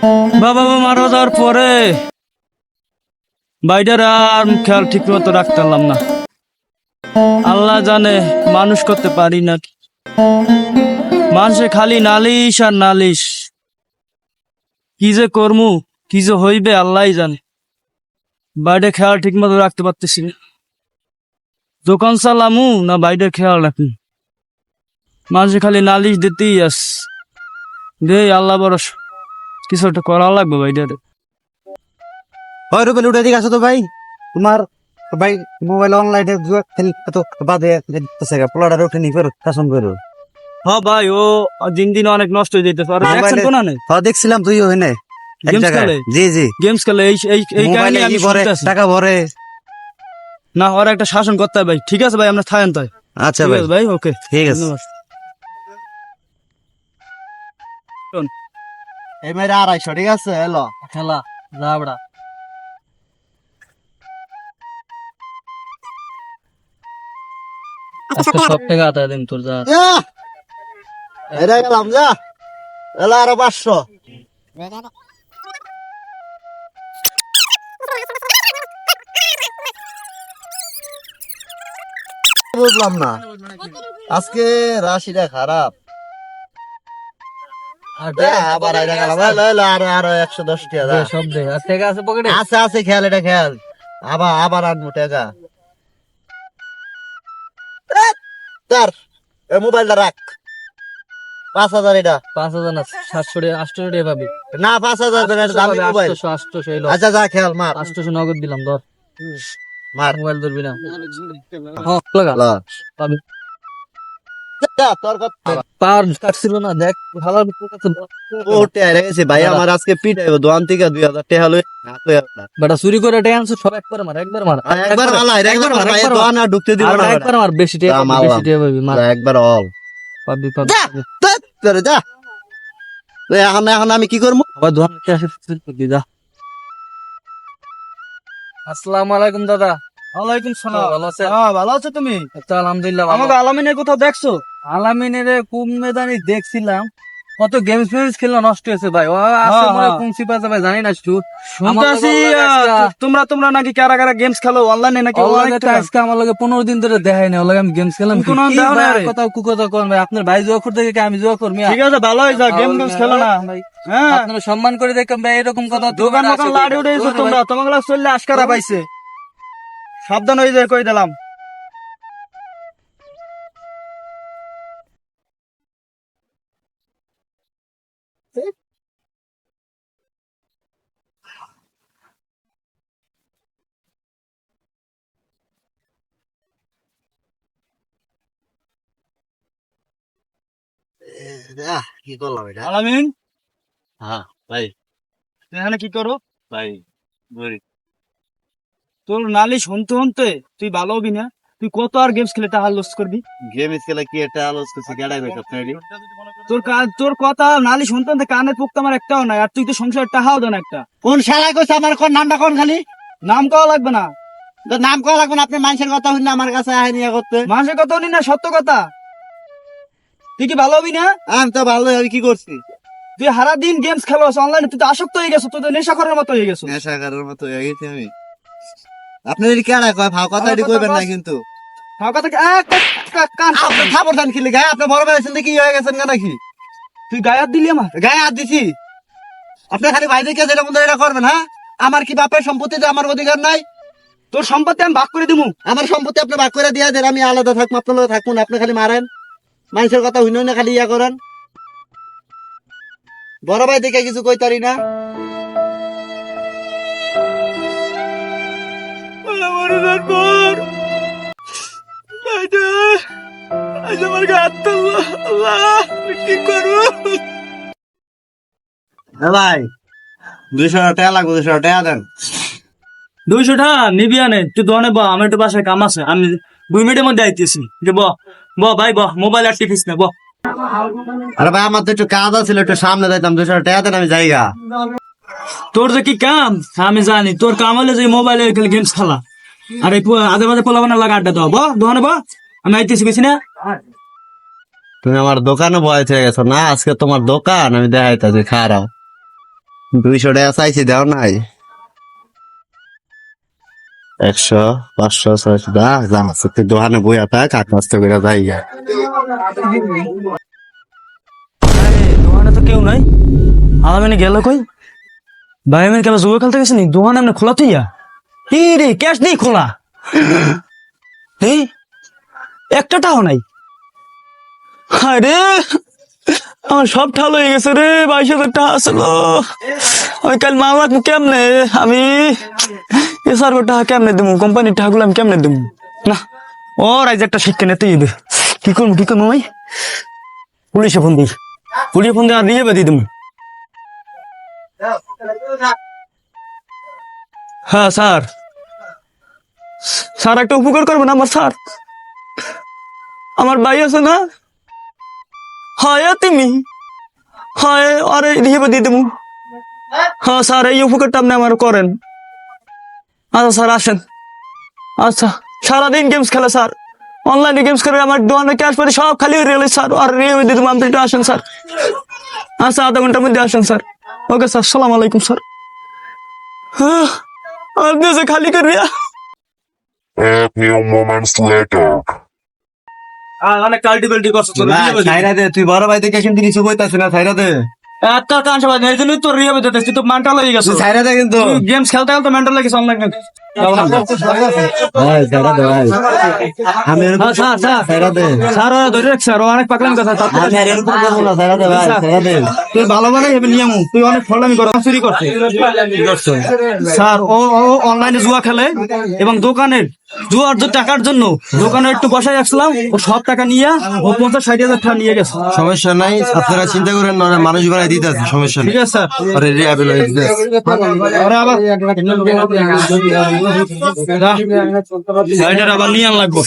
বাবা মা মারা যাওয়ার পরে বাইটার আর খেয়াল ঠিক মতো রাখতে পারলাম না। আল্লাহ জানে মানুষ করতে পারি না। মানুষে খালি নালিশ আর নালিশ, কি যে করমু কি যে হইবে আল্লাহ জানে। বাইরে খেয়াল ঠিক মতো রাখতে পারতেছি না। দোকান চালামু না বাইরে খেয়াল রাখি, মানুষে খালি নালিশ দিতেই আস। দে আল্লাহ বরস, কিছু একটা করা লাগবে বাইরে। হয় রুবেল, উঠে দিকে আসো তো ভাই। তোমার ভাই মোবাইল অনলাইনে জুয়া খেলি তো বাদে পোলাটার উঠে নি ফেরো শাসন করো। হ্যাঁ ভাই, ও দিন দিন অনেক নষ্ট হয়ে যেতেছে। আর দেখছেন কোন নেই, হ্যাঁ দেখছিলাম তুই ওখানে এক গেমস জায়গায়। খেলে। জি জি, গেমস খেলে এই এই এই মোবাইলে কাহিনী আমি কি ভরে শুনতেছি। টাকা ভরে। না, ওর একটা শাসন করতে হবে ভাই। ঠিক আছে ভাই, আমরা থাকেন তাই। আচ্ছা ঠিক ভাই, আছে ভাই, ওকে, ঠিক আছে। ধন্যবাদ। এই মেয়েরা 250, ঠিক আছে? এলো খেলা যা বড়া। আজকে সব টাকা আদায় দিন তোর যা। এটা গেলাম যা। এলো আরো 500। বুঝলাম না, আজকে রাশিটা খারাপ। আবার আইরা গেলাম। এলো আরো 110 টাকা। সব দে, আর টাকা আছে পকেটে? আছে আছে, খেয়াল, এটা খেয়াল। আবার আবার আনবো টাকা। তার এই মোবাইলটা রাখ। 5,000 এটা। 5,000 না, 700 টাকা 800 টাকা পাবি। না, 5,000 এটা দামি মোবাইল। 800 এই লো। আচ্ছা যা, খেয়াল মার 800 নগদ দিলাম, ধর। মার। মোবাইল ধরবি না। হ্যাঁ লাগা লা। পাবি। যা, তোর কথা। পার কাটছিল না, দেখ ভালো কাছে। ওটে আইরা গেছে ভাই, আমার আজকে পিটাইবো দোকান থেকে 2,000 টাকা লই। বেটা চুরি করে টাকা আনছো, সব একবার মার, একবার মার। একবার মালা, একবার মার ভাই, দোকান আর ঢুকতে দিব না। একবার মার, বেশি টাকা যা, পাবি, মারলাম। বেশি টাকা পাবি, মার। একবার অল। পাবি পাবি। যা, তোর যা। এখন এখন আমি কি করবো? আবার দোকান থেকে আসে চুরি করবি, যা। আসসালামু আলাইকুম দাদা। ওয়ালাইকুম সালাম। ভালো আছেন? হ্যাঁ, ভালো আছো তুমি? তো আলহামদুলিল্লাহ। আমাকে আলামিনের কোথাও দেখছো? আলামিনের কোন মেদানি দেখছিলাম, কত গেমস ফেমস খেলা নষ্ট হয়েছে ভাই। ও আছে মনে কুমসি পাছে ভাই, জানি না। শুনতাছি তোমরা তোমরা নাকি কারা কারা গেমস খেলো অনলাইনে নাকি? আজকে আমার লগে 15 দিন ধরে দেখাই না, ওর লগে আমি গেমস খেলাম। কোন কথা কুকথা কোন ভাই, আপনার ভাই জোয়া করতে গিয়ে আমি জোয়া করমি? ঠিক আছে, ভালো হয়ে যা, গেম গেমস খেলো না ভাই। হ্যাঁ, আপনারা সম্মান করে দেখেন ভাই, এরকম কথা দোকান মোকান লাড়ি উঠেছো তোমরা, তোমাকে চললে আশকারা পাইছে। সাবধান হয়ে যায় কই দিলাম। কি করলাম এটা? আলামিন, হ্যাঁ ভাই। তুই এখানে কি করো? ভাই ধরি। তোর নালি শুনতে শুনতে তুই ভালো হবি না। তুই কত আর গেমস খেলে টাকা লস করবি? গেম খেলা কি এটা আলোচ করছি গাড়াই ভাই আপনারই। তোর কথা নালি শুনতে শুনতে কানের পোক্ত আমার একটাও নাই। আর তুই তো সংসার টাকাও দেন একটা। কোন শালায় কইছে আমার কোন নামটা কোন খালি? নাম কওয়া লাগবে না। তো নাম করা লাগবে না, আপনি মানুষের কথা শুনলে আমার কাছে আয় নিয়ে করতে। মানুষের কথা নি না, সত্য কথা। তুই কি ভালো হবি না? আমি তো ভালো, আমি কি করছি? তুই সারা দিন গেমস খেলো অনলাইনে, তুই তো আসক্ত হয়ে গেছো, তুই তো নেশাখোরের মতো হয়ে গেছো। নেশাকারের মতো হয়ে গেছি আমি। আপনার কেডা কয় ভাও কথা এটি কইবেন না কিন্তু। আমার কথা কান আপনি থাপড় দান খেলে গায়ে আপনার বড় ভাই আছেন কি হয়ে গেছেন না নাকি? তুই গায়ে হাত দিলি আমার। গায়ে হাত দিছি। আপনি খালি ভাইদেরকে যেটা মতো এটা করবেন। হ্যাঁ, আমার কি বাপের সম্পত্তিতে আমার অধিকার নাই? তোর সম্পত্তি আমি ভাগ করে দিবো। আমার সম্পত্তি আপনি ভাগ করে দিয়ে দেন, আমি আলাদা থাকবো, আপনার লোক থাকবো না। আপনি খালি মারেন, মানুষের কথা হইন না, খালি ইয়া করেন। বড় ভাই দেখে কিছু কইতারি না। ভাই 200 টাকা লাগবে, 200 টাকা দেন। 200 টাকা নিবি আনে, তুই দোকানে ব, আমার একটু বাসায় কাম আছে, আমি 2 মিনিটের মধ্যে আইতেছি। ব ব ভাই, ব মোবাইল আর টিপিস না, ব। আরে ভাই আমার তো একটু কাজ আছিল, একটু সামনে যাইতাম, 200 টাকা দেন, আমি যাইগা। তোর যে কি কাম আমি জানি, তোর কাম হলে যে মোবাইলে গেমস খেলা। আর এই আধে বাজে পোলাবানা লাগা আড্ডা দাও। ব দোকানে ব, আমি আইতেছি, বেশি না। তুমি আমার দোকানে ভয় হয়ে গেছো না? আজকে তোমার দোকান আমি দেখাইতাছি, খারাপ। 200 টাকা চাইছি দাও নাই 100 500 600 দা জানাস তুই দোকানে বইয়া থাক আর নষ্ট করে যাই দোকানে তো কেউ নাই আলামিনে গেল কই ভাই আমি কেন জুয়া খেলতে গেছি নি দোকান এমনি খোলা তুইয়া কি রে ক্যাশ নেই খোলা এই একটা টাকাও নাই আরে আমার সব ঠাল হয়ে গেছে রে 22,000 টাকা আসলো ওই কাল মামলা কেমনে আমি এসার টাকা কেমনে দেবো কোম্পানির টাকাগুলো আমি কেমনে দেবো না ও রাইজ একটা শিক্ষা নিতে হবে কি করবো ভাই পুলিশে ফোন দিই আর দিয়ে দিয়ে দেবো হ্যাঁ স্যার একটা উপকার করবেন আমার স্যার আমার ভাই আছে না হয় তুমি হয় আরে দিয়ে দিয়ে দেবো হ্যাঁ স্যার এই উপকারটা আপনি আমার করেন আচ্ছা স্যার আসেন আচ্ছা সারাদিন গেমস খেলে স্যার অনলাইনে গেমস করে আমার দোকানে ক্যাশ পরে সব খালি হয়ে গেলে স্যার আর দিয়ে দেবো আপনি একটু আসেন স্যার আচ্ছা আধা ঘন্টার মধ্যে আসেন স্যার ওকে স্যার সালাম আলাইকুম স্যার আপনি যে খালি করবি A few moments later. অনেক কাল্টিভেন্টি করছো ছাইরা দে তুই বড় ভাই দেখে কিন্তু কিছু কইতাছ না ছাইরা দে একটা কাজ সবাই এই জন্যই তোর রিহাবে দিতেছি তুই তো মেন্টাল হয়ে গেছো তুই ছাইরা দে কিন্তু গেমস খেলতে খেলতে মেন্টাল হয়ে গেছে অনলাইনে ভাই ছাইরা দে ভাই আমি এর স্যার ছাইরা দে স্যার ধরে রাখ স্যার অনেক পাগলামি কথা আমি এর উপর করব না ছাইরা দে ভাই ছাইরা দে তুই ভালো মানে এবার নিয়ম তুই অনেক ফলামি করো চুরি করতে স্যার ও অনলাইনে জুয়া খেলে এবং দোকানের জুয়ার টাকার জন্য দোকানে একটু বসাই রাখছিলাম ও সব টাকা নিয়ে ও 50-60 হাজার টাকা নিয়ে গেছে সমস্যা নাই আপনারা চিন্তা করেন না মানুষ বানাই দিতে আছে সমস্যা ঠিক আছে স্যার আরে রিহাবে লই দিতে আরে আবার সাইডের আবার নিয়ে লাগবো